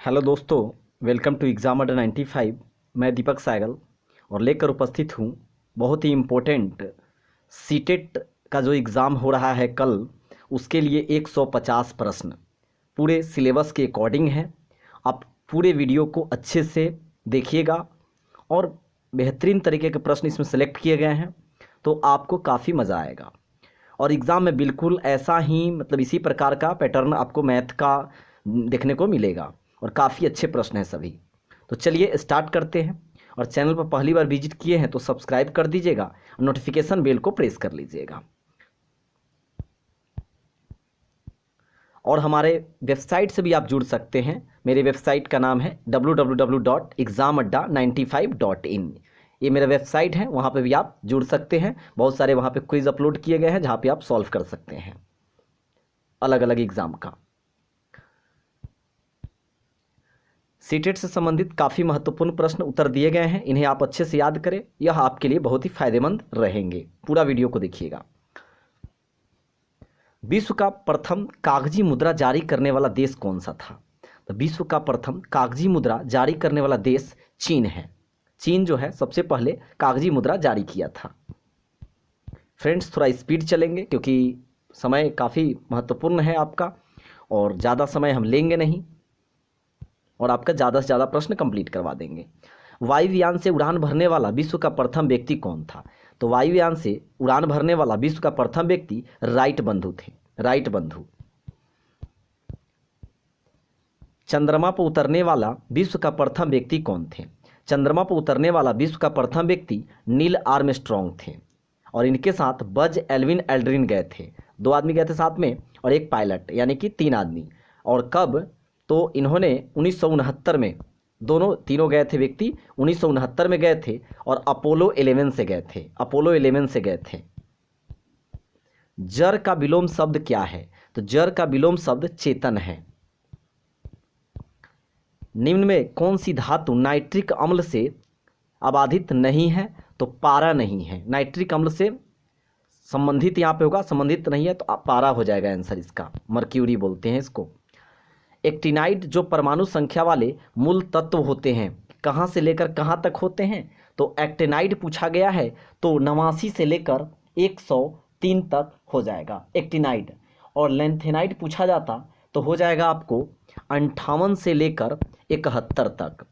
Hello दोस्तों, welcome to exam अड्डा 95। मैं दीपक साइगल और लेकर उपस्थित हूँ बहुत ही इम्पोर्टेंट सीटेट का जो एग्ज़ाम हो रहा है कल, उसके लिए 150 प्रश्न पूरे सिलेबस के अकॉर्डिंग है। आप पूरे वीडियो को अच्छे से देखिएगा और बेहतरीन तरीके के प्रश्न इसमें सेलेक्ट किए गए हैं, तो आपको काफ़ी मज़ा आएगा। और एग्ज़ाम में बिल्कुल ऐसा ही इसी प्रकार का पैटर्न आपको मैथ का देखने को मिलेगा और काफ़ी अच्छे प्रश्न हैं सभी। तो चलिए स्टार्ट करते हैं। और चैनल पर पहली बार विजिट किए हैं तो सब्सक्राइब कर दीजिएगा और नोटिफिकेशन बेल को प्रेस कर लीजिएगा। और हमारे वेबसाइट से भी आप जुड़ सकते हैं। मेरे वेबसाइट का नाम है www.examadda95.in। ये मेरा वेबसाइट है, वहाँ पे भी आप जुड़ सकते हैं। बहुत सारे वहाँ पे क्विज़ अपलोड किए गए हैं जहाँ पे आप सॉल्व कर सकते हैं अलग अलग एग्ज़ाम का। सीटेट से संबंधित काफ़ी महत्वपूर्ण प्रश्न उत्तर दिए गए हैं, इन्हें आप अच्छे से याद करें, यह आपके लिए बहुत ही फायदेमंद रहेंगे। पूरा वीडियो को देखिएगा। विश्व का प्रथम कागजी मुद्रा जारी करने वाला देश कौन सा था? तो विश्व का प्रथम कागजी मुद्रा जारी करने वाला देश चीन है। चीन जो है सबसे पहले कागजी मुद्रा जारी किया था। फ्रेंड्स, थोड़ा स्पीड चलेंगे क्योंकि समय काफ़ी महत्वपूर्ण है आपका, और ज़्यादा समय हम लेंगे नहीं और आपका ज़्यादा से ज़्यादा प्रश्न कंप्लीट करवा देंगे। वायुयान से उड़ान भरने वाला विश्व का प्रथम व्यक्ति कौन था? तो वायुयान से उड़ान भरने वाला विश्व का प्रथम व्यक्ति राइट बंधु थे। राइट बंधु। चंद्रमा पर उतरने वाला विश्व का प्रथम व्यक्ति कौन थे? चंद्रमा पर उतरने वाला विश्व का प्रथम व्यक्ति नील आर्मस्ट्रॉन्ग थे, और इनके साथ बज एल्विन एल्ड्रिन गए थे। 2 आदमी गए थे साथ में और एक पायलट, यानी कि 3 आदमी। और कब? तो इन्होंने 1969 में, तीनों गए थे व्यक्ति 1969 में गए थे और अपोलो 11 से गए थे। अपोलो 11 से गए थे। जर का विलोम शब्द क्या है? तो जर का विलोम शब्द चेतन है। निम्न में कौन सी धातु नाइट्रिक अम्ल से आबाधित नहीं है? तो पारा नहीं है। नाइट्रिक अम्ल से संबंधित यहाँ पे होगा, संबंधित नहीं है तो पारा हो जाएगा आंसर इसका। मर्क्यूरी बोलते हैं इसको। एक्टिनाइड जो परमाणु संख्या वाले मूल तत्व होते हैं, कहाँ से लेकर कहाँ तक होते हैं? तो एक्टिनाइड पूछा गया है तो 89 से लेकर 103 तक हो जाएगा एक्टिनाइड। और लेंथेनाइड पूछा जाता तो हो जाएगा आपको 58 से लेकर 71 तक।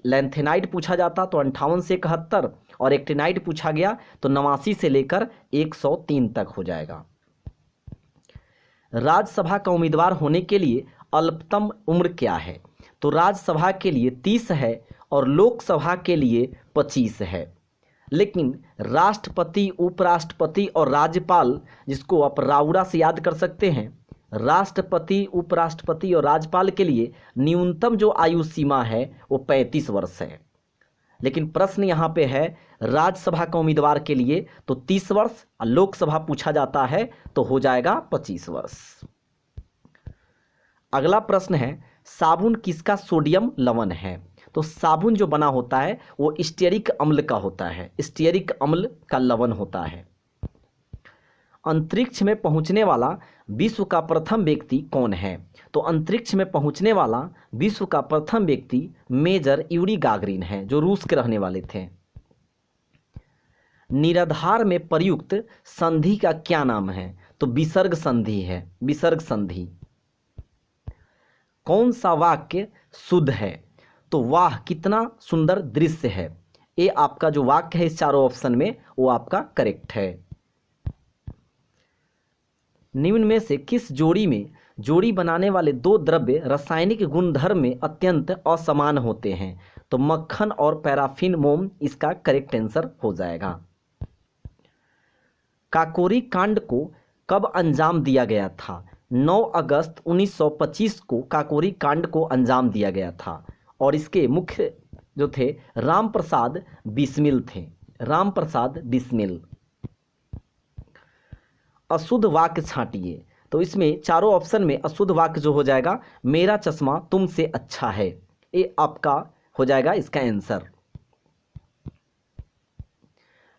लेंथेनाइड पूछा जाता तो 58 से 71, और एक्टिनाइड पूछा गया तो 89 से लेकर 103 तक हो जाएगा। राज्यसभा का उम्मीदवार होने के लिए अल्पतम उम्र क्या है? तो राज्यसभा के लिए 30 है और लोकसभा के लिए 25 है। लेकिन राष्ट्रपति, उपराष्ट्रपति और राज्यपाल, जिसको आप राउड़ा से याद कर सकते हैं, राष्ट्रपति, उपराष्ट्रपति और राज्यपाल के लिए न्यूनतम जो आयु सीमा है वो 35 वर्ष है। लेकिन प्रश्न यहाँ पे है राज्यसभा का उम्मीदवार के लिए तो 30 वर्ष, और लोकसभा पूछा जाता है तो हो जाएगा 25 वर्ष। अगला प्रश्न है, साबुन किसका सोडियम लवण है? तो साबुन जो बना होता है वो स्टीयरिक अम्ल का होता है। स्टीयरिक अम्ल का लवण होता है। अंतरिक्ष में पहुंचने वाला विश्व का प्रथम व्यक्ति कौन है? तो अंतरिक्ष में पहुंचने वाला विश्व का प्रथम व्यक्ति मेजर यूरी गागरिन है, जो रूस के रहने वाले थे। निराधार में प्रयुक्त संधि का क्या नाम है? तो विसर्ग संधि है। विसर्ग संधि। कौन सा वाक्य शुद्ध है? तो वाह कितना सुंदर दृश्य है। ये आपका जो वाक्य है इस चारों ऑप्शन में वो आपका करेक्ट है। निम्न में से किस जोड़ी बनाने वाले 2 द्रव्य रासायनिक गुणधर्म में अत्यंत असमान होते हैं? तो मक्खन और पैराफिन मोम इसका करेक्ट आंसर हो जाएगा। काकोरी कांड को कब अंजाम दिया गया था? 9 अगस्त 1925 को काकोरी कांड को अंजाम दिया गया था, और इसके मुख्य जो थे राम प्रसाद बिस्मिल थे। राम प्रसाद बिस्मिल। अशुद्ध वाक्य छांटिए। तो इसमें चारों ऑप्शन में अशुद्ध वाक्य जो हो जाएगा, मेरा चश्मा तुमसे अच्छा है, ये आपका हो जाएगा इसका आंसर।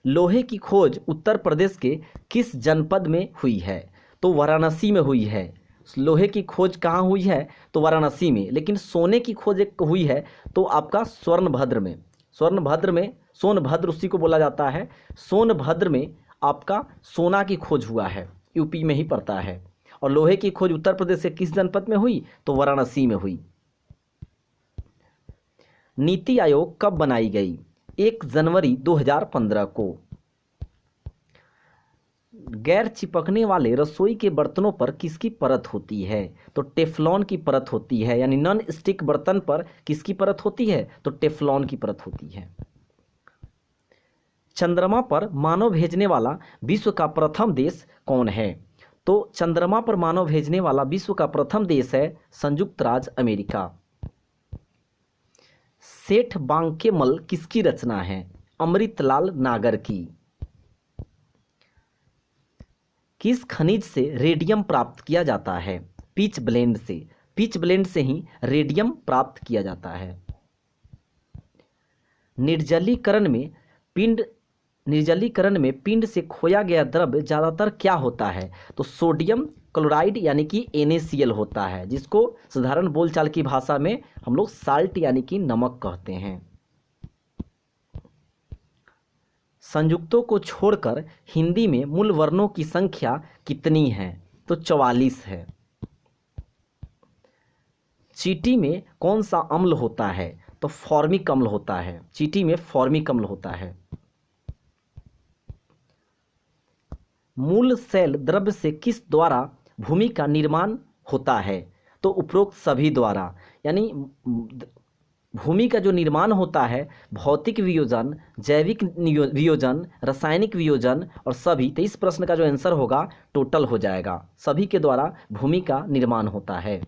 लोहे की खोज उत्तर प्रदेश के किस जनपद में हुई है? तो वाराणसी में हुई है। लोहे की खोज कहाँ हुई है? तो वाराणसी में। लेकिन सोने की खोज एक हुई है तो आपका सोनभद्र में। सोनभद्र उसी को बोला जाता है। सोनभद्र में आपका सोना की खोज हुआ है, यूपी में ही पड़ता है। और लोहे की खोज उत्तर प्रदेश के किस जनपद में हुई? तो वाराणसी में हुई। नीति आयोग कब बनाई गई? 1 जनवरी 2015 को। गैर चिपकने वाले रसोई के बर्तनों पर किसकी परत होती है? तो टेफ्लॉन की परत होती है। यानी नॉन स्टिक बर्तन पर किसकी परत होती है? तो टेफ्लॉन की परत होती है। चंद्रमा पर मानव भेजने वाला विश्व का प्रथम देश कौन है? तो चंद्रमा पर मानव भेजने वाला विश्व का प्रथम देश है संयुक्त राज्य अमेरिका। सेठ बांकेमल किसकी रचना है? अमृतलाल नागर की। किस खनिज से रेडियम प्राप्त किया जाता है? पिच ब्लेंड से। पिच ब्लेंड से ही रेडियम प्राप्त किया जाता है। निर्जलीकरण में पिंड से खोया गया द्रव्य ज़्यादातर क्या होता है? तो सोडियम क्लोराइड यानी कि NaCl होता है, जिसको साधारण बोलचाल की भाषा में हम लोग साल्ट यानी कि नमक कहते हैं। संयुक्तों को छोड़कर हिंदी में मूल वर्णों की संख्या कितनी है? तो 44 है। चींटी में कौन सा अम्ल होता है? तो फॉर्मिक अम्ल होता है। चींटी में फॉर्मिक अम्ल होता है। मूल सेल द्रव्य से किस द्वारा भूमि का निर्माण होता है? तो उपरोक्त सभी द्वारा। यानी भूमि का जो निर्माण होता है भौतिक वियोजन, जैविक वियोजन, रासायनिक वियोजन और सभी। तो इस प्रश्न का जो आंसर होगा टोटल हो जाएगा। सभी के द्वारा भूमि का निर्माण होता है।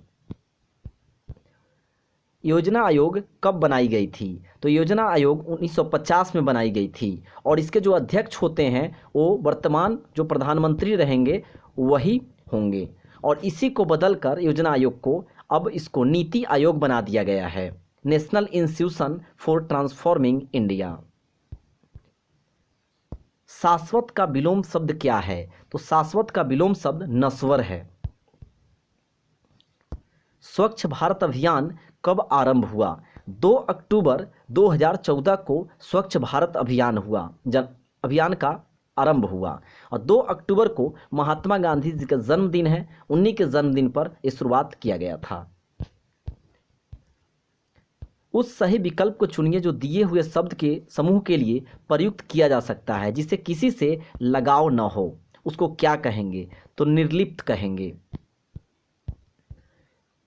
योजना आयोग कब बनाई गई थी? तो योजना आयोग 1950 में बनाई गई थी और इसके जो अध्यक्ष होते हैं वो वर्तमान जो प्रधानमंत्री रहेंगे वही होंगे। और इसी को बदलकर योजना आयोग को अब इसको नीति आयोग बना दिया गया है, national institution for transforming India. शाश्वत का विलोम शब्द क्या है? तो शाश्वत का विलोम शब्द नश्वर है। स्वच्छ भारत अभियान कब आरंभ हुआ? 2 अक्टूबर 2014 को स्वच्छ भारत अभियान अभियान का आरंभ हुआ। और 2 अक्टूबर को महात्मा गांधी जी का जन्मदिन है, उन्हीं के जन्मदिन पर ये शुरुआत किया गया था। उस सही विकल्प को चुनिए जो दिए हुए शब्द के समूह के लिए प्रयुक्त किया जा सकता है जिसे किसी से लगाव न हो। उसको क्या कहेंगे? तो निर्लिप्त कहेंगे।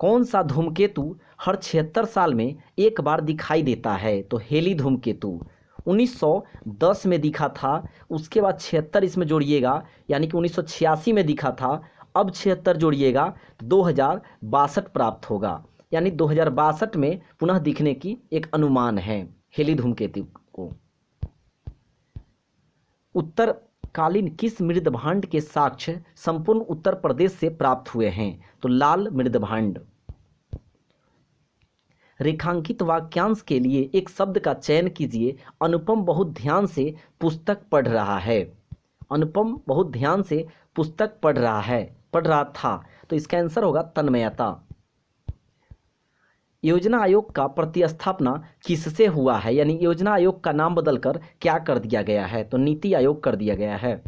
कौन सा धूमकेतु हर 76 साल में एक बार दिखाई देता है? तो हेली धूमकेतु 1910 में दिखा था, उसके बाद 76 इसमें जोड़िएगा यानी कि 1986 में दिखा था, अब 76 जोड़िएगा तो 2062 प्राप्त होगा। यानी 2062 में पुनः दिखने की एक अनुमान है हेली धूमकेतु को। उत्तरकालीन किस मृदभांड के साक्ष्य संपूर्ण उत्तर प्रदेश से प्राप्त हुए हैं? तो लाल मृदभांड। रेखांकित वाक्यांश के लिए एक शब्द का चयन कीजिए। अनुपम बहुत ध्यान से पुस्तक पढ़ रहा है। अनुपम बहुत ध्यान से पुस्तक पढ़ रहा था। तो इसका आंसर होगा तन्मयता। योजना आयोग का प्रतिस्थापना किससे हुआ है? यानी योजना आयोग का नाम बदलकर क्या कर दिया गया है? तो नीति आयोग कर दिया गया है।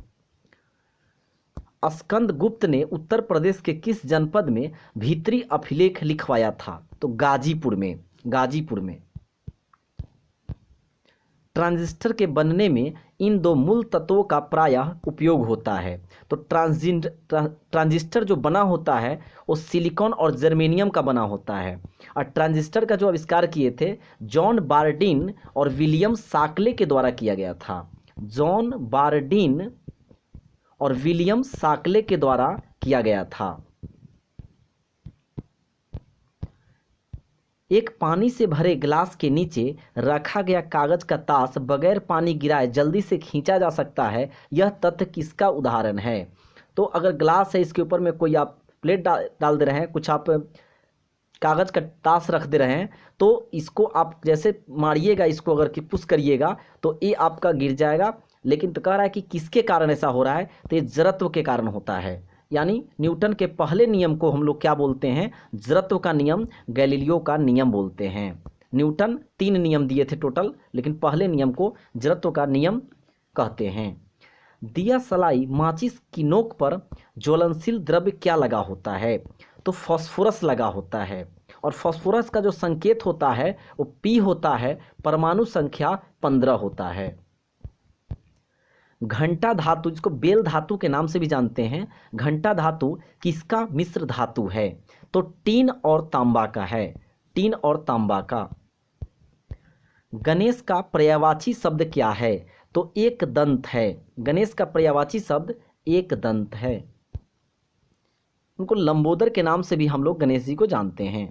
स्कंदगुप्त ने उत्तर प्रदेश के किस जनपद में भीतरी अभिलेख लिखवाया था? तो गाजीपुर में। ट्रांजिस्टर के बनने में इन दो मूल तत्वों का प्रायः उपयोग होता है। तो ट्रांजिस्टर जो बना होता है वो सिलिकॉन और जर्मेनियम का बना होता है। और ट्रांजिस्टर का जो आविष्कार किए थे जॉन बारडीन और विलियम साकले के द्वारा किया गया था। जॉन बारडीन और विलियम साकले के द्वारा किया गया था। एक पानी से भरे गिलास के नीचे रखा गया कागज का ताश बगैर पानी गिराए जल्दी से खींचा जा सकता है, यह तथ्य किसका उदाहरण है? तो अगर गिलास है, इसके ऊपर में कोई आप प्लेट डाल दे रहे हैं, कुछ आप कागज़ का ताश रख दे रहे हैं, तो इसको आप जैसे मारिएगा, इसको अगर कि पुश करिएगा तो ये आपका गिर जाएगा। लेकिन तो कह रहा है कि किसके कारण ऐसा हो रहा है? तो ये जड़त्व के कारण होता है। यानी न्यूटन के पहले नियम को हम लोग क्या बोलते हैं, जड़त्व का नियम, गैलीलियो का नियम बोलते हैं। न्यूटन 3 नियम दिए थे टोटल, लेकिन पहले नियम को जड़त्व का नियम कहते हैं। दिया सलाई माचिस की नोक पर ज्वलनशील द्रव्य क्या लगा होता है, तो फास्फोरस लगा होता है, और फास्फोरस का जो संकेत होता है वो P होता है, परमाणु संख्या 15 होता है। घंटा धातु, जिसको बेल धातु के नाम से भी जानते हैं, घंटा धातु किसका मिश्र धातु है, तो टीन और तांबा का है, टीन और तांबा का। गणेश का पर्यायवाची शब्द क्या है, तो एक दंत है, गणेश का पर्यायवाची शब्द एक दंत है। उनको लंबोदर के नाम से भी हम लोग गणेश जी को जानते हैं।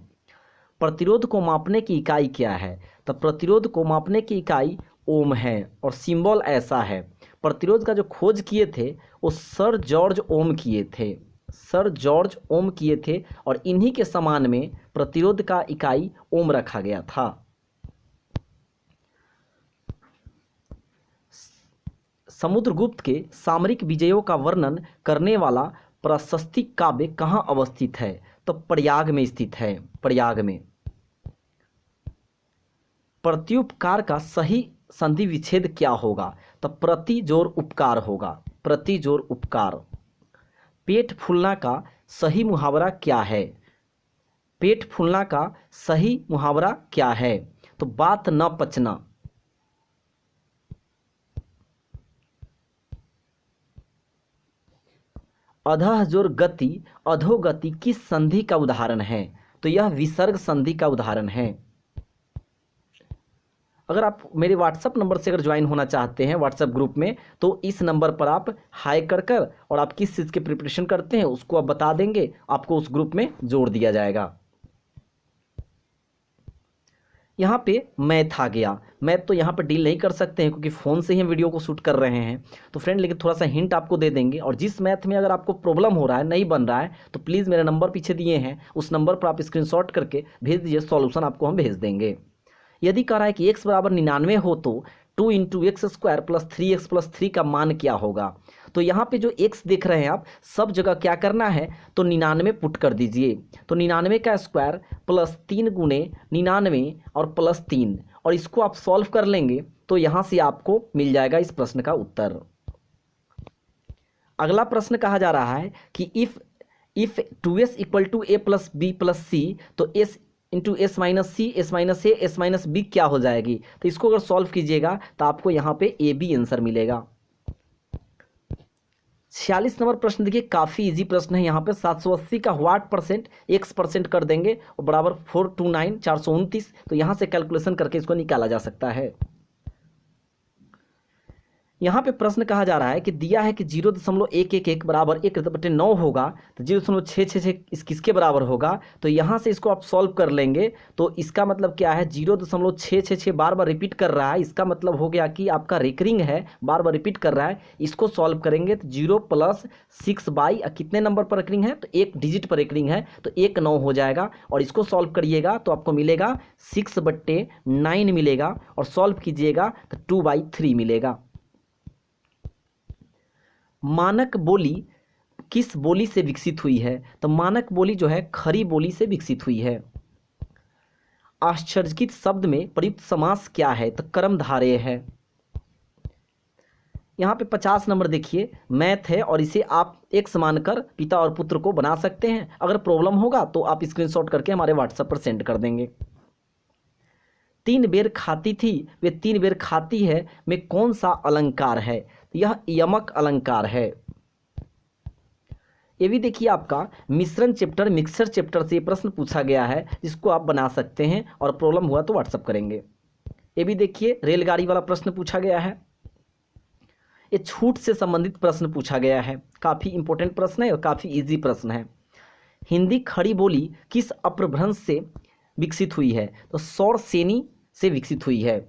प्रतिरोध को मापने की इकाई क्या है, तो प्रतिरोध को मापने की इकाई ओम है, और सिंबल ऐसा है। प्रतिरोध का जो खोज किए थे वो सर जॉर्ज ओम किए थे, सर जॉर्ज ओम किए थे, और इन्हीं के समान में प्रतिरोध का इकाई ओम रखा गया था। समुद्रगुप्त के सामरिक विजयों का वर्णन करने वाला प्रशस्ति काव्य कहाँ अवस्थित है, तो प्रयाग में स्थित है, प्रयाग में। प्रत्युपकार का सही संधि विच्छेद क्या होगा, तो प्रति जोर उपकार होगा, प्रति जोर उपकार। पेट फूलना का सही मुहावरा क्या है, पेट फूलना का सही मुहावरा क्या है, तो बात न पचना। अधः जोर गति, अधोगति किस संधि का उदाहरण है, तो यह विसर्ग संधि का उदाहरण है। अगर आप मेरे व्हाट्सएप नंबर से अगर ज्वाइन होना चाहते हैं व्हाट्सएप ग्रुप में, तो इस नंबर पर आप हाई कर और आप किस चीज़ की प्रिपरेशन करते हैं उसको आप बता देंगे, आपको उस ग्रुप में जोड़ दिया जाएगा। यहाँ पे मैथ आ गया, मैथ तो यहाँ पर डील नहीं कर सकते हैं क्योंकि फ़ोन से ही हम वीडियो को शूट कर रहे हैं, तो फ्रेंड लेकिन थोड़ा सा हिंट आपको दे देंगे। और जिस मैथ में अगर आपको प्रॉब्लम हो रहा है, नहीं बन रहा है, तो प्लीज़ मेरा नंबर पीछे दिए हैं, उस नंबर पर आप स्क्रीनशॉट करके भेज दीजिए, सॉल्यूशन आपको हम भेज देंगे। यदि कह रहा है कि x बराबर 99 हो तो 2 × x² + 3x + 3 का मान क्या होगा, तो यहाँ पे जो x देख रहे हैं आप, सब जगह क्या करना है, तो 99 पुट कर दीजिए। तो 99 का स्क्वायर प्लस 3 × 99 और प्लस 3, और इसको आप सॉल्व कर लेंगे तो यहाँ से आपको मिल जाएगा इस प्रश्न का उत्तर। अगला प्रश्न कहा जा रहा है कि if 2s = a + b + c, तो s × s - c, s - a, s - b क्या हो जाएगी, तो इसको अगर सॉल्व कीजिएगा तो आपको यहाँ पे ए बी आंसर मिलेगा। 46 नंबर प्रश्न देखिए, काफ़ी इजी प्रश्न है। यहाँ पे 780 का व्हाट परसेंट x% कर देंगे और बराबर 429 429, तो यहाँ से कैलकुलेशन करके इसको निकाला जा सकता है। यहाँ पे प्रश्न कहा जा रहा है कि दिया है कि 0.111 बराबर 1/9 होगा, तो 0.666 इस किसके बराबर होगा, तो यहाँ से इसको आप सॉल्व कर लेंगे तो इसका मतलब क्या है, 0.666 बार बार रिपीट कर रहा है, इसका मतलब हो गया कि आपका रिकरिंग है, बार बार रिपीट कर रहा है। इसको सॉल्व करेंगे तो 0 + 6 कितने नंबर पर रिकरिंग है, तो 1 डिजिट पर रिकरिंग है, तो 19 हो जाएगा। और इसको सॉल्व करिएगा तो आपको मिलेगा 6/9 मिलेगा, और सॉल्व कीजिएगा तो 2/3 मिलेगा। मानक बोली किस बोली से विकसित हुई है, तो मानक बोली जो है खरी बोली से विकसित हुई है। आश्चर्यचकित शब्द में प्रयुक्त समास क्या है, तो कर्मधारय है। यहाँ पे 50 नंबर देखिए, मैथ है और इसे आप x मानकर पिता और पुत्र को बना सकते हैं। अगर प्रॉब्लम होगा तो आप स्क्रीनशॉट करके हमारे व्हाट्सएप पर सेंड कर देंगे। 3 बेर खाती थी वे 3 बेर खाती है में कौन सा अलंकार है, यह यमक अलंकार है। ये भी देखिए आपका मिश्रण चैप्टर, मिक्सचर चैप्टर से ये प्रश्न पूछा गया है, जिसको आप बना सकते हैं और प्रॉब्लम हुआ तो व्हाट्सअप करेंगे। ये भी देखिए रेलगाड़ी वाला प्रश्न पूछा गया है, ये छूट से संबंधित प्रश्न पूछा गया है, काफ़ी इंपॉर्टेंट प्रश्न है और काफ़ी इजी प्रश्न है। हिंदी खड़ी बोली किस अपभ्रंश से विकसित हुई है, तो सौरसेनी से विकसित हुई है।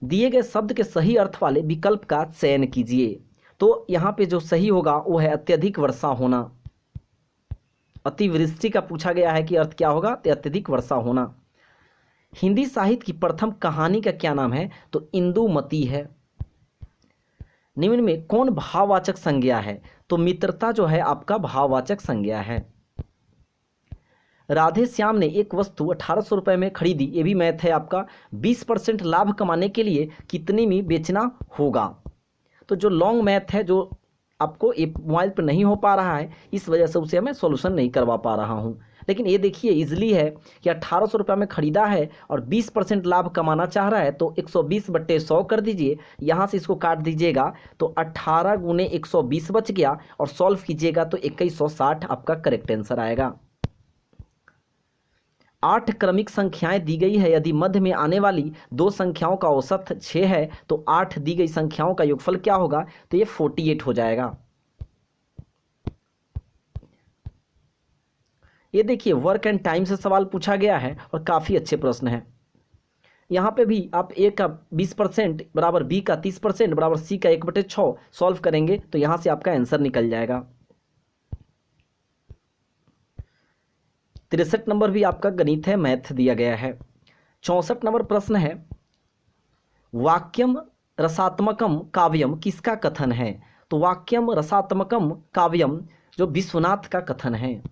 दिए गए शब्द के सही अर्थ वाले विकल्प का चयन कीजिए, तो यहाँ पे जो सही होगा वो है अत्यधिक वर्षा होना। अतिवृष्टि का पूछा गया है कि अर्थ क्या होगा, तो अत्यधिक वर्षा होना। हिंदी साहित्य की प्रथम कहानी का क्या नाम है, तो इंदुमती है। निम्न में कौन भाववाचक संज्ञा है? तो मित्रता जो है आपका भाववाचक संज्ञा है। राधे श्याम ने एक वस्तु 1800 रुपये में खरीदी, ये भी मैथ है आपका। 20% लाभ कमाने के लिए कितने में बेचना होगा? तो जो लॉन्ग मैथ है, जो आपको ये मोबाइल पर नहीं हो पा रहा है, इस वजह से उसे मैं सॉल्यूशन नहीं करवा पा रहा हूँ। लेकिन ये देखिए इजली है कि 1800 रुपये में ख़रीदा है और 20% लाभ कमाना चाह रहा है, तो 120/100 कर दीजिए। यहाँ से इसको काट दीजिएगा तो 18 × 120 बच गया, और सॉल्व कीजिएगा तो 2160 आपका करेक्ट आंसर आएगा। 8 क्रमिक संख्याएं दी गई है, यदि मध्य में आने वाली दो संख्याओं का औसत 6 है तो 8 दी गई संख्याओं का योगफल क्या होगा? तो ये 48 हो जाएगा। ये देखिए वर्क एंड टाइम से सवाल पूछा गया है और काफ़ी अच्छे प्रश्न हैं। यहाँ पे भी आप ए का 20% बराबर बी का 30% बराबर सी का 1/6 सॉल्व करेंगे तो यहाँ से आपका आंसर निकल जाएगा। 63 नंबर भी आपका गणित है, मैथ दिया गया है। 64 नंबर प्रश्न है, वाक्यम रसात्मकम काव्यम किसका कथन है? तो वाक्यम रसात्मकम काव्यम जो विश्वनाथ का कथन है।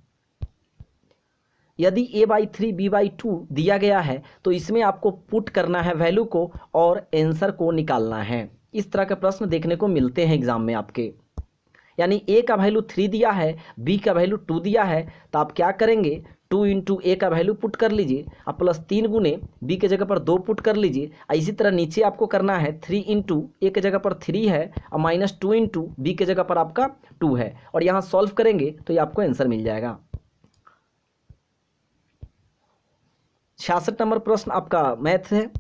यदि a/3 b/2 दिया गया है तो इसमें आपको पुट करना है वैल्यू को और आंसर को निकालना है। इस तरह के प्रश्न देखने को मिलते हैं एग्जाम में आपके। यानी a का वैल्यू 3 दिया है, b का वैल्यू 2 दिया है, तो आप क्या करेंगे 2 × a का वैल्यू पुट कर लीजिए और +3 × b के जगह पर 2 पुट कर लीजिए। इसी तरह नीचे आपको करना है 3 × a के जगह पर 3 है और -2 × b के जगह पर आपका 2 है, और यहाँ सॉल्व करेंगे तो ये आपको आंसर मिल जाएगा। 66 नंबर प्रश्न आपका मैथ है,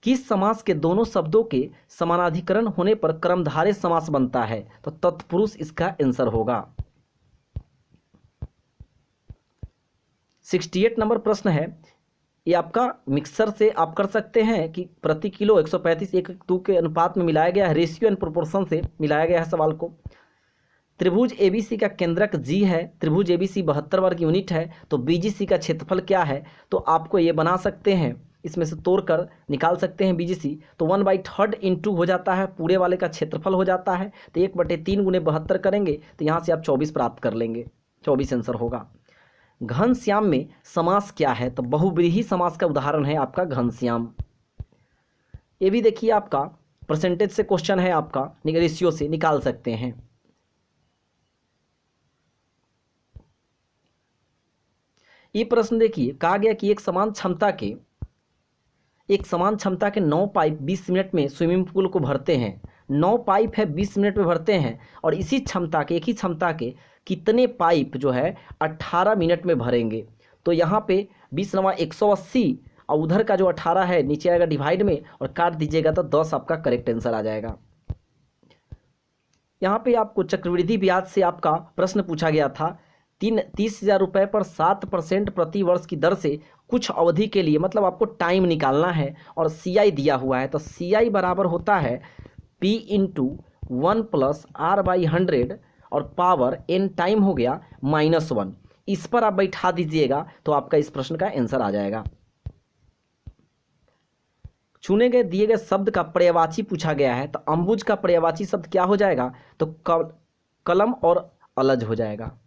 किस समास के दोनों शब्दों के समानाधिकरण होने पर कर्मधारय समास बनता है? तो तत्पुरुष इसका आंसर होगा। 68 नंबर प्रश्न है, ये आपका मिक्सर से आप कर सकते हैं कि प्रति किलो 135 1:2 के अनुपात में मिलाया गया है, रेशियो एंड प्रोपोर्शन से मिलाया गया है सवाल को। त्रिभुज एबीसी का केंद्रक जी है, त्रिभुज एबीसी 72 वर्ग यूनिट है, तो बीजीसी का क्षेत्रफल क्या है? तो आपको ये बना सकते हैं, इसमें से तोड़कर निकाल सकते हैं बीजीसी, तो 1/3 × हो जाता है, पूरे वाले का क्षेत्रफल हो जाता है, तो 1/3 × 72 करेंगे तो यहाँ से आप 24 प्राप्त कर लेंगे, 24 आंसर होगा। घनश्याम में समास क्या है? तो बहुव्रीहि समास का उदाहरण है आपका घनश्याम। ये भी देखिए आपका परसेंटेज से क्वेश्चन है, आपका रेशियो से निकाल सकते हैं। ये प्रश्न देखिए, कहा गया कि एक समान क्षमता के 9 पाइप 20 मिनट में स्विमिंग पूल को भरते हैं। 9 पाइप है 20 मिनट में भरते हैं, और इसी क्षमता के, एक ही क्षमता के कितने पाइप जो है 18 मिनट में भरेंगे? तो यहाँ पे 20 × 180 और उधर का जो 18 है नीचे आएगा डिवाइड में और काट दीजिएगा तो 10 आपका करेक्ट आंसर आ जाएगा। यहाँ पे आपको चक्रवृद्धि ब्याज से आपका प्रश्न पूछा गया था, 30,000 रुपये पर 7% प्रति वर्ष की दर से कुछ अवधि के लिए, मतलब आपको टाइम निकालना है और CI दिया हुआ है, तो CI बराबर होता है P × 1 + R/100 और पावर n टाइम हो गया -1। इस पर आप बैठा दीजिएगा तो आपका इस प्रश्न का आंसर आ जाएगा। चुने गए दिए गए शब्द का पर्यायवाची पूछा गया है, तो अम्बुज का पर्यायवाची शब्द क्या हो जाएगा? तो कलम और अलज हो जाएगा।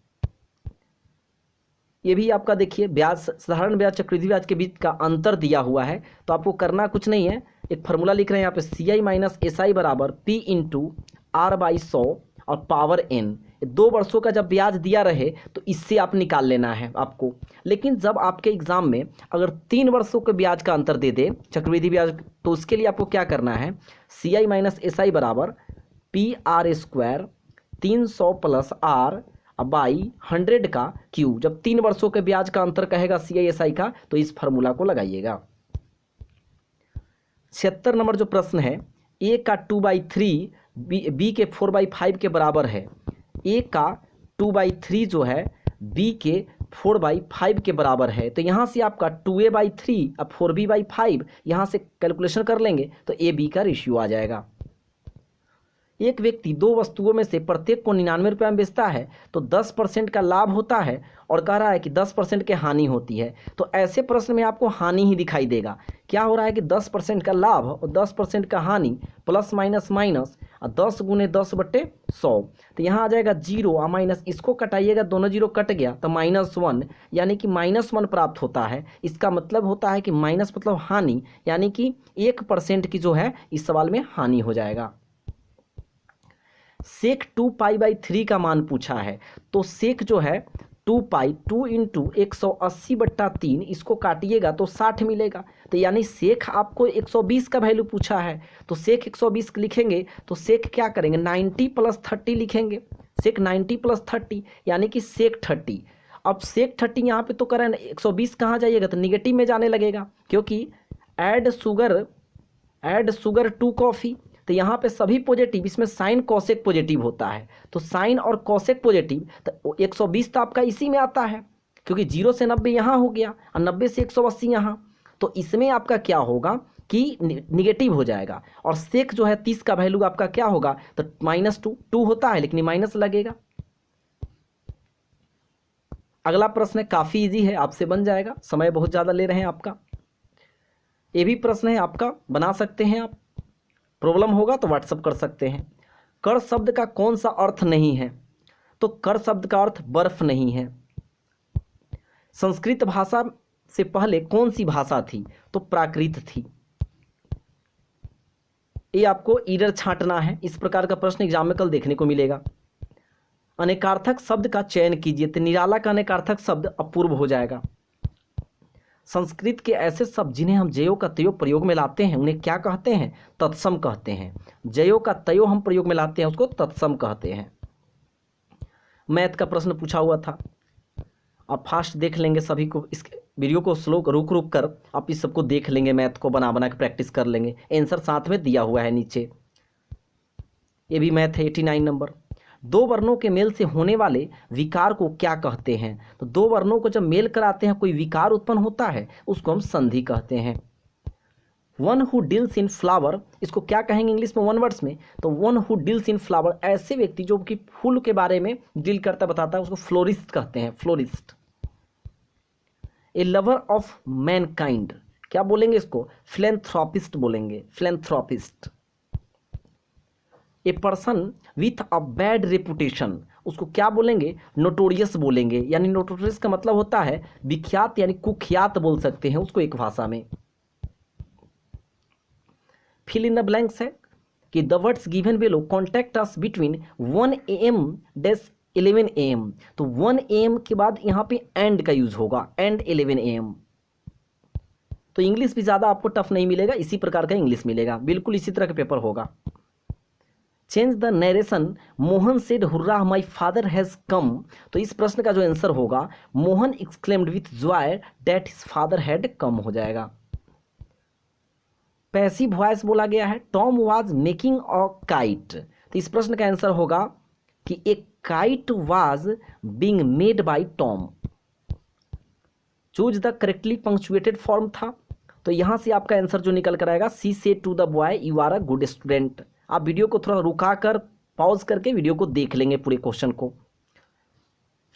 ये भी आपका देखिए ब्याज, साधारण ब्याज चक्रवृद्धि ब्याज के बीच का अंतर दिया हुआ है, तो आपको करना कुछ नहीं है, एक फार्मूला लिख रहे हैं यहाँ पे CI - SI बराबर P × R/100 और पावर n। 2 वर्षों का जब ब्याज दिया रहे तो इससे आप निकाल लेना है आपको। लेकिन जब आपके एग्जाम में अगर 3 वर्षों के ब्याज का अंतर दे दे चक्रवृद्धि ब्याज, तो उसके लिए आपको क्या करना है, CI - SI बराबर PR² 300 + R/100 का क्यूब। जब 3 वर्षों के ब्याज का अंतर कहेगा CI SI का, तो इस फार्मूला को लगाइएगा। 76 नंबर जो प्रश्न है, A का 2/3 B के 4/5 के बराबर है। A का 2/3 जो है B के 4/5 के बराबर है, तो यहाँ से आपका 2A/3 अब 4B/5 यहाँ से कैलकुलेशन कर लेंगे तो AB का रेशियो आ जाएगा। एक व्यक्ति दो वस्तुओं में से प्रत्येक को 99 रुपये में बेचता है तो 10% का लाभ होता है और कह रहा है कि 10% की हानि होती है। तो ऐसे प्रश्न में आपको हानि ही दिखाई देगा। क्या हो रहा है कि 10% का लाभ और 10% का हानि, प्लस माइनस माइनस, 10 गुने 10/100, तो यहाँ आ जाएगा 0 और माइनस, इसको कटाइएगा, दोनों जीरो कट गया तो -1, यानी कि -1 प्राप्त होता है। इसका मतलब होता है कि माइनस मतलब हानि, यानी कि 1% की जो है इस सवाल में हानि हो जाएगा। सेक 2π/3 का मान पूछा है, तो सेक जो है 2π 2 × 180/3, इसको काटिएगा तो 60 मिलेगा। तो यानी सेक आपको 120 का वैल्यू पूछा है, तो सेक 120 लिखेंगे तो सेक क्या करेंगे, 90 + 30 लिखेंगे। सेक 90 + 30 यानी कि सेक 30। अब सेक 30 यहाँ पे तो करें 120 कहाँ जाइएगा, तो निगेटिव में जाने लगेगा, क्योंकि ऐड शुगर टू कॉफ़ी, तो यहाँ पे सभी पॉजिटिव, इसमें साइन कॉसेक पॉजिटिव होता है, तो साइन और कॉसेक पॉजिटिव, तो 120 तो आपका इसी में आता है, क्योंकि 0 से 90 यहाँ हो गया और 90 से 180 यहाँ, तो इसमें आपका क्या होगा कि निगेटिव हो जाएगा। और सेक जो है 30 का वैल्यू आपका क्या होगा, तो -2 होता है लेकिन माइनस लगेगा। अगला प्रश्न है, काफ़ी इजी है, आपसे बन जाएगा, समय बहुत ज़्यादा ले रहे हैं आपका। ये भी प्रश्न है आपका, बना सकते हैं आप, प्रॉब्लम होगा तो व्हाट्सअप कर सकते हैं। कर शब्द का कौन सा अर्थ नहीं है, तो कर शब्द का अर्थ बर्फ नहीं है। संस्कृत भाषा से पहले कौन सी भाषा थी, तो प्राकृत थी। ये आपको ईडर छांटना है, इस प्रकार का प्रश्न एग्जाम में कल देखने को मिलेगा। अनेकार्थक शब्द का चयन कीजिए, तो निराला का अनेकार्थक शब्द अपूर्व हो जाएगा। संस्कृत के ऐसे शब्द जिन्हें हम जयो का तयो प्रयोग में लाते हैं उन्हें क्या कहते हैं, तत्सम कहते हैं। जयो का तयो हम प्रयोग में लाते हैं उसको तत्सम कहते हैं। मैथ का प्रश्न पूछा हुआ था, आप फास्ट देख लेंगे सभी को, इस वीडियो को स्लो रुक रुक कर आप इस सबको देख लेंगे, मैथ को बना बना के प्रैक्टिस कर लेंगे। आंसर साथ में दिया हुआ है नीचे, ये भी मैथ है 89 नंबर। दो वर्णों के मेल से होने वाले विकार को क्या कहते हैं, तो दो वर्णों को जब मेल कराते हैं कोई विकार उत्पन्न होता है उसको हम संधि कहते हैं। One who deals in flower, इसको क्या कहेंगे इंग्लिश में, वन वर्ड्स में, तो one who deals in flower, ऐसे व्यक्ति जो कि फूल के बारे में डील करता बताता है उसको फ्लोरिस्ट कहते हैं, florist. A lover of Mankind, क्या बोलेंगे इसको, फिलैंथ्रोपिस्ट बोलेंगे, philanthropist. A person with a bad reputation, उसको क्या बोलेंगे, नोटोरियस बोलेंगे, यानी नोटोरियस का मतलब होता है विख्यात यानी कुख्यात बोल सकते हैं उसको एक भाषा में। फिल इन द ब्लैंक्स है कि the words given below contact us between 1 AM dash 11 AM, तो 1 AM के बाद यहाँ पे एंड का यूज होगा, एंड 11 AM। तो इंग्लिश भी ज़्यादा आपको टफ नहीं मिलेगा, इसी प्रकार का इंग्लिश मिलेगा, बिल्कुल इसी तरह का पेपर होगा। Change the narration, Mohan said hurrah my father has come, तो इस प्रश्न का जो आंसर होगा, Mohan exclaimed with Joy that his father had come हो जाएगा। पैसिव वॉइस बोला गया है, Tom was making a kite, तो इस प्रश्न का आंसर होगा कि ए kite was being made by Tom. Choose the correctly punctuated form था, तो यहाँ से आपका आंसर जो निकल कर आएगा, she said to the boy you are a good student. आप वीडियो को थोड़ा रुका कर पॉज करके वीडियो को देख लेंगे पूरे क्वेश्चन को।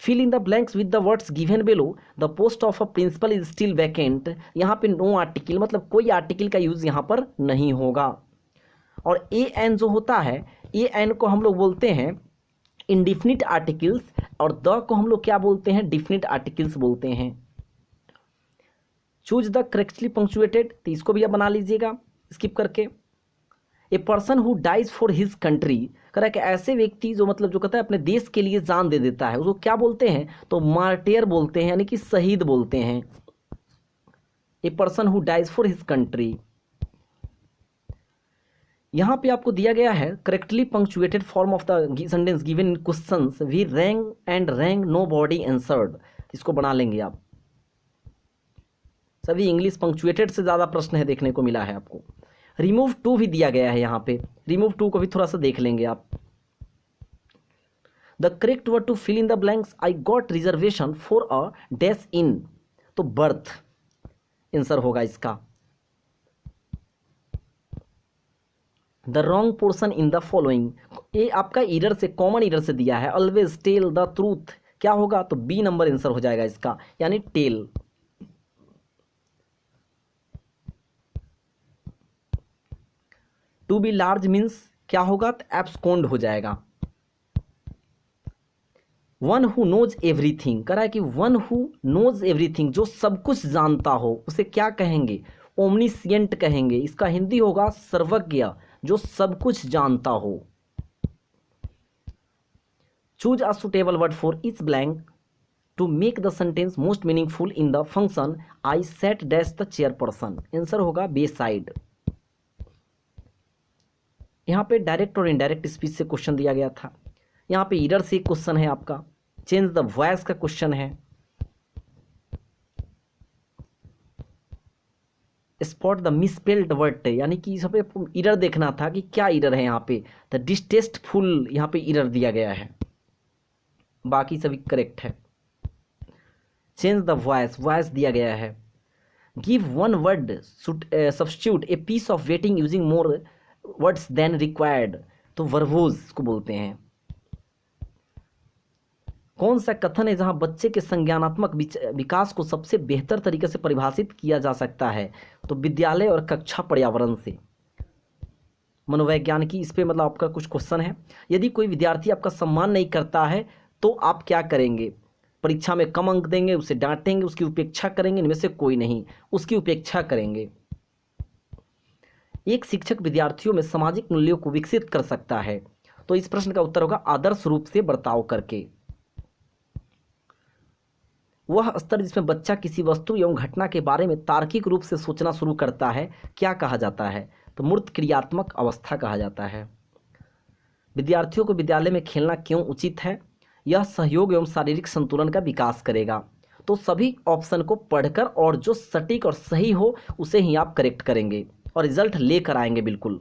Fill in the blanks with the words given below, the post of a principal is still vacant, यहाँ पे नो आर्टिकल, मतलब कोई आर्टिकल का यूज यहाँ पर नहीं होगा। और ए एन जो होता है, ए एन को हम लोग बोलते हैं इंडिफिनिट आर्टिकल्स, और द को हम लोग क्या बोलते हैं, डिफिनिट आर्टिकल्स बोलते हैं। चूज द करेक्टली पंक्चुएटेड, तो इसको भी आप बना लीजिएगा स्किप करके। A person who dies for his country, कह रहा है कि ऐसे व्यक्ति जो मतलब जो कहता है अपने देश के लिए जान दे देता है उसको क्या बोलते हैं, तो मार्टियर बोलते हैं, यानी कि शहीद बोलते हैं। A person who dies for his country. यहाँ पे आपको दिया गया है correctly punctuated form of the sentence given in questions, we rang and rang nobody answered, इसको बना लेंगे आप। सभी इंग्लिश पंक्चुएटेड से ज़्यादा प्रश्न है देखने को मिला है आपको। रिमूव टू भी दिया गया है यहाँ पे, रिमूव टू को भी थोड़ा सा देख लेंगे आप। The correct word to fill in the blanks, I got reservation for a dash in, तो बर्थ आंसर होगा इसका। The wrong portion in the following, ये आपका ईरर से, कॉमन ईरर से दिया है। ऑलवेज टेल द ट्रूथ, क्या होगा? तो बी नंबर आंसर हो जाएगा इसका, यानी tail. To be large means क्या होगा? तो एब्सकॉन्ड हो जाएगा। वन हु नोज एवरीथिंग, कह रहा है कि वन हु नोज एवरीथिंग, जो सब कुछ जानता हो, उसे क्या कहेंगे? ओमनीसिएंट कहेंगे। इसका हिंदी होगा सर्वज्ञ, जो सब कुछ जानता हो। Choose a suitable word for each blank to make the sentence most meaningful in the function I set dash the chairperson. Answer होगा बे साइड। यहाँ पे डायरेक्ट और इनडायरेक्ट स्पीच से क्वेश्चन दिया गया था। यहाँ पे ईरर से क्वेश्चन है आपका, चेंज द वॉइस का क्वेश्चन है, स्पॉट द मिसस्पेल्ड वर्ड, यानी कि सब ईरर देखना था कि क्या ईरर है यहाँ पे। द डिस्टेस्टफुल यहाँ पे ईरर दिया गया है, बाकी सभी करेक्ट है। चेंज द वॉइस, वॉइस दिया गया है। Give one word substitute a piece of writing using more words than required, तो वर्बोज को बोलते हैं। कौन सा कथन है जहां बच्चे के संज्ञानात्मक विकास को सबसे बेहतर तरीके से परिभाषित किया जा सकता है? तो विद्यालय और कक्षा पर्यावरण से। मनोवैज्ञानिकी इस पे मतलब आपका कुछ क्वेश्चन है। यदि कोई विद्यार्थी आपका सम्मान नहीं करता है तो आप क्या करेंगे? परीक्षा में कम अंक देंगे, उसे डांटेंगे, उसकी उपेक्षा करेंगे? इनमें से कोई नहीं, उसकी उपेक्षा करेंगे। एक शिक्षक विद्यार्थियों में सामाजिक मूल्यों को विकसित कर सकता है, तो इस प्रश्न का उत्तर होगा आदर्श रूप से बर्ताव करके। वह स्तर जिसमें बच्चा किसी वस्तु एवं घटना के बारे में तार्किक रूप से सोचना शुरू करता है, क्या कहा जाता है? तो मूर्त क्रियात्मक अवस्था कहा जाता है। विद्यार्थियों को विद्यालय में खेलना क्यों उचित है? यह सहयोग एवं शारीरिक संतुलन का विकास करेगा। तो सभी ऑप्शन को पढ़कर और जो सटीक और सही हो उसे ही आप करेक्ट करेंगे और रिजल्ट लेकर आएंगे बिल्कुल।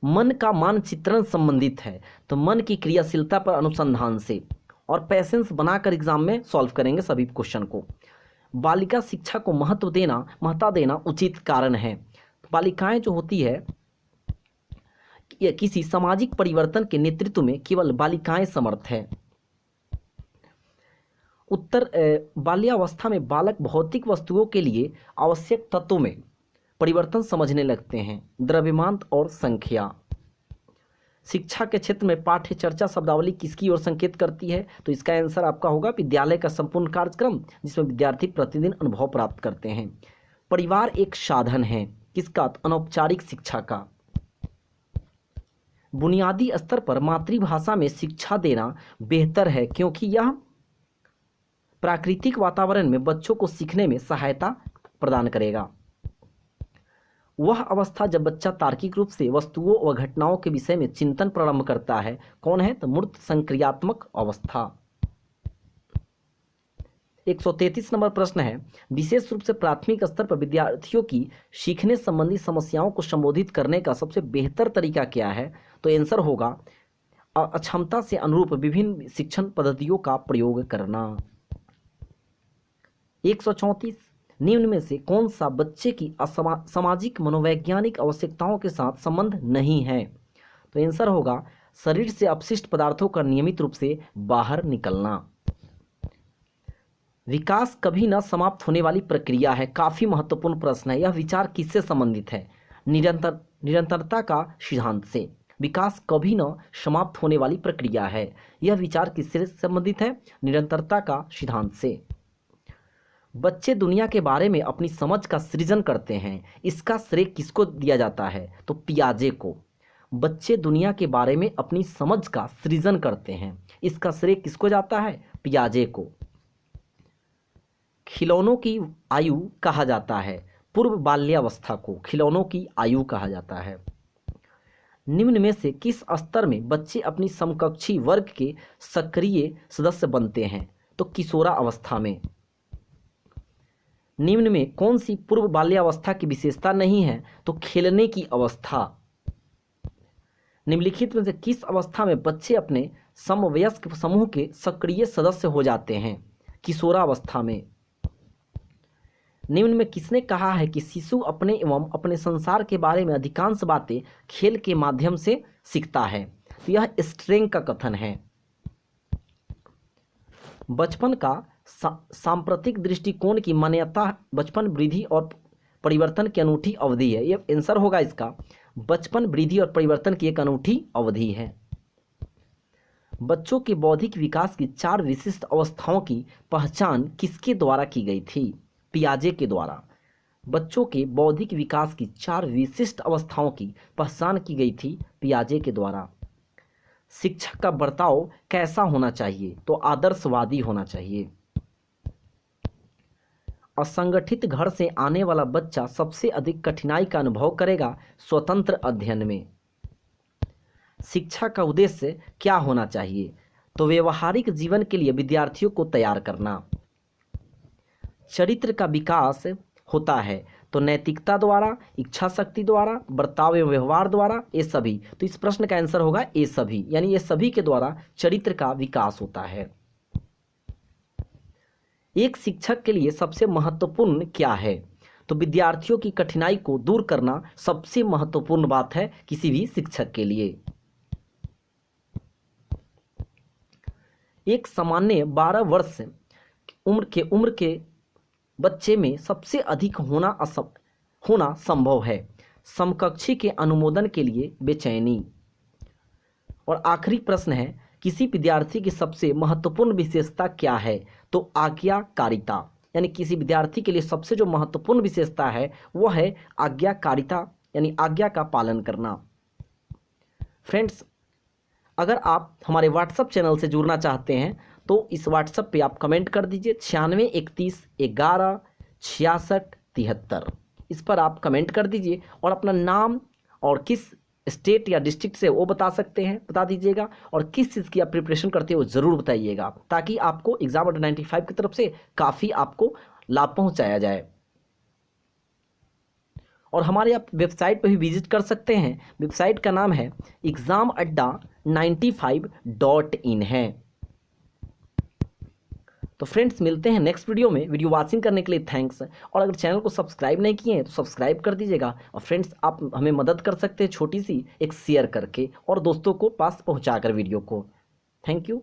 मन का मानचित्रण संबंधित है, तो मन की क्रियाशीलता पर अनुसंधान से, और पैसेंस बनाकर एग्जाम में सॉल्व करेंगे सभी क्वेश्चन को। बालिका शिक्षा को महत्ता देना उचित कारण है। बालिकाएं जो होती है, किसी सामाजिक परिवर्तन के नेतृत्व में केवल बालिकाएं समर्थ है। उत्तर, बाल्यावस्था में बालक भौतिक वस्तुओं के लिए आवश्यक तत्वों में परिवर्तन समझने लगते हैं, द्रव्यमान और संख्या। शिक्षा के क्षेत्र में पाठ्य चर्चा शब्दावली किसकी ओर संकेत करती है? तो इसका आंसर आपका होगा विद्यालय का संपूर्ण कार्यक्रम, जिसमें विद्यार्थी प्रतिदिन अनुभव प्राप्त करते हैं। परिवार एक साधन है, किसका? अनौपचारिक शिक्षा का। बुनियादी स्तर पर मातृभाषा में शिक्षा देना बेहतर है, क्योंकि यह प्राकृतिक वातावरण में बच्चों को सीखने में सहायता प्रदान करेगा। वह अवस्था जब बच्चा तार्किक रूप से वस्तुओं व घटनाओं के विषय में चिंतन प्रारंभ करता है, कौन है? तो मूर्त संक्रियात्मक अवस्था। 133 नंबर प्रश्न है, विशेष रूप से प्राथमिक स्तर पर विद्यार्थियों की सीखने संबंधी समस्याओं को संबोधित करने का सबसे बेहतर तरीका क्या है? तो आंसर होगा अक्षमता से अनुरूप विभिन्न शिक्षण पद्धतियों का प्रयोग करना। 134, निम्न में से कौन सा बच्चे की सामाजिक मनोवैज्ञानिक आवश्यकताओं के साथ संबंध नहीं है? तो आंसर होगा शरीर से अपशिष्ट पदार्थों का नियमित रूप से बाहर निकलना। विकास कभी न समाप्त होने वाली प्रक्रिया है, काफी महत्वपूर्ण प्रश्न है। यह विचार किससे संबंधित है? निरंतरता का सिद्धांत से। विकास कभी न समाप्त होने वाली प्रक्रिया है, यह विचार किससे संबंधित है? निरंतरता का सिद्धांत से। बच्चे दुनिया के बारे में अपनी समझ का सृजन करते हैं, इसका श्रेय किसको दिया जाता है? तो पियाजे को। बच्चे दुनिया के बारे में अपनी समझ का सृजन करते हैं, इसका श्रेय किसको जाता है? पियाजे को। खिलौनों की आयु कहा जाता है, पूर्व बाल्यावस्था को खिलौनों की आयु कहा जाता है। निम्न में से किस स्तर में बच्चे अपनी समकक्षी वर्ग के सक्रिय सदस्य बनते हैं? तो किशोरा अवस्था में। निम्न में कौन सी पूर्व बाल्यावस्था की विशेषता नहीं है? तो खेलने की अवस्था। निम्नलिखित में से किस अवस्था में बच्चे अपने समवयस्क समूह के सक्रिय सदस्य हो जाते हैं? किशोरावस्था में। निम्न में किसने कहा है कि शिशु अपने एवं अपने संसार के बारे में अधिकांश बातें खेल के माध्यम से सीखता है? तो यह स्ट्रेंग का कथन है। बचपन का सांप्रतिक दृष्टिकोण की मान्यता बचपन वृद्धि और परिवर्तन की अनूठी अवधि है। ये आंसर होगा इसका, बचपन वृद्धि और परिवर्तन की एक अनूठी अवधि है। बच्चों के बौद्धिक विकास की 4 विशिष्ट अवस्थाओं की पहचान किसके द्वारा की गई थी? पियाजे के द्वारा। बच्चों के बौद्धिक विकास की 4 विशिष्ट अवस्थाओं की पहचान की गई थी पियाजे के द्वारा। शिक्षक का बर्ताव कैसा होना चाहिए? तो आदर्शवादी होना चाहिए। असंगठित घर से आने वाला बच्चा सबसे अधिक कठिनाई का अनुभव करेगा स्वतंत्र अध्ययन में। शिक्षा का उद्देश्य क्या होना चाहिए? तो व्यवहारिक जीवन के लिए विद्यार्थियों को तैयार करना। चरित्र का विकास होता है तो नैतिकता द्वारा, इच्छा शक्ति द्वारा, बर्ताव एवं व्यवहार द्वारा, ये सभी। तो इस प्रश्न का आंसर होगा ये सभी, यानी ये सभी के द्वारा चरित्र का विकास होता है। एक शिक्षक के लिए सबसे महत्वपूर्ण क्या है? तो विद्यार्थियों की कठिनाई को दूर करना सबसे महत्वपूर्ण बात है किसी भी शिक्षक के लिए। एक सामान्य 12 वर्ष उम्र के बच्चे में सबसे अधिक होना संभव है। समकक्षी के अनुमोदन के लिए बेचैनी। और आखिरी प्रश्न है, किसी विद्यार्थी की सबसे महत्वपूर्ण विशेषता क्या है? तो आज्ञाकारिता, यानी किसी विद्यार्थी के लिए सबसे जो महत्वपूर्ण विशेषता है वह है आज्ञाकारिता, यानी आज्ञा का पालन करना। फ्रेंड्स, अगर आप हमारे व्हाट्सएप चैनल से जुड़ना चाहते हैं तो इस व्हाट्सएप पे आप कमेंट कर दीजिए 9631116673। इस पर आप कमेंट कर दीजिए और अपना नाम और किस स्टेट या डिस्ट्रिक्ट से वो बता दीजिएगा, और किस चीज़ की आप प्रिपरेशन करते हो ज़रूर बताइएगा, ताकि आपको एग्जाम अंडर 95 की तरफ से काफ़ी आपको लाभ पहुंचाया जाए। और हमारे आप वेबसाइट पर भी विजिट कर सकते हैं। वेबसाइट का नाम है examadda95.in है। तो फ्रेंड्स, मिलते हैं नेक्स्ट वीडियो में। वीडियो वॉचिंग करने के लिए थैंक्स। और अगर चैनल को सब्सक्राइब नहीं किए हैं तो सब्सक्राइब कर दीजिएगा। और फ्रेंड्स, आप हमें मदद कर सकते हैं छोटी सी एक शेयर करके और दोस्तों को पास पहुंचाकर वीडियो को। Thank you.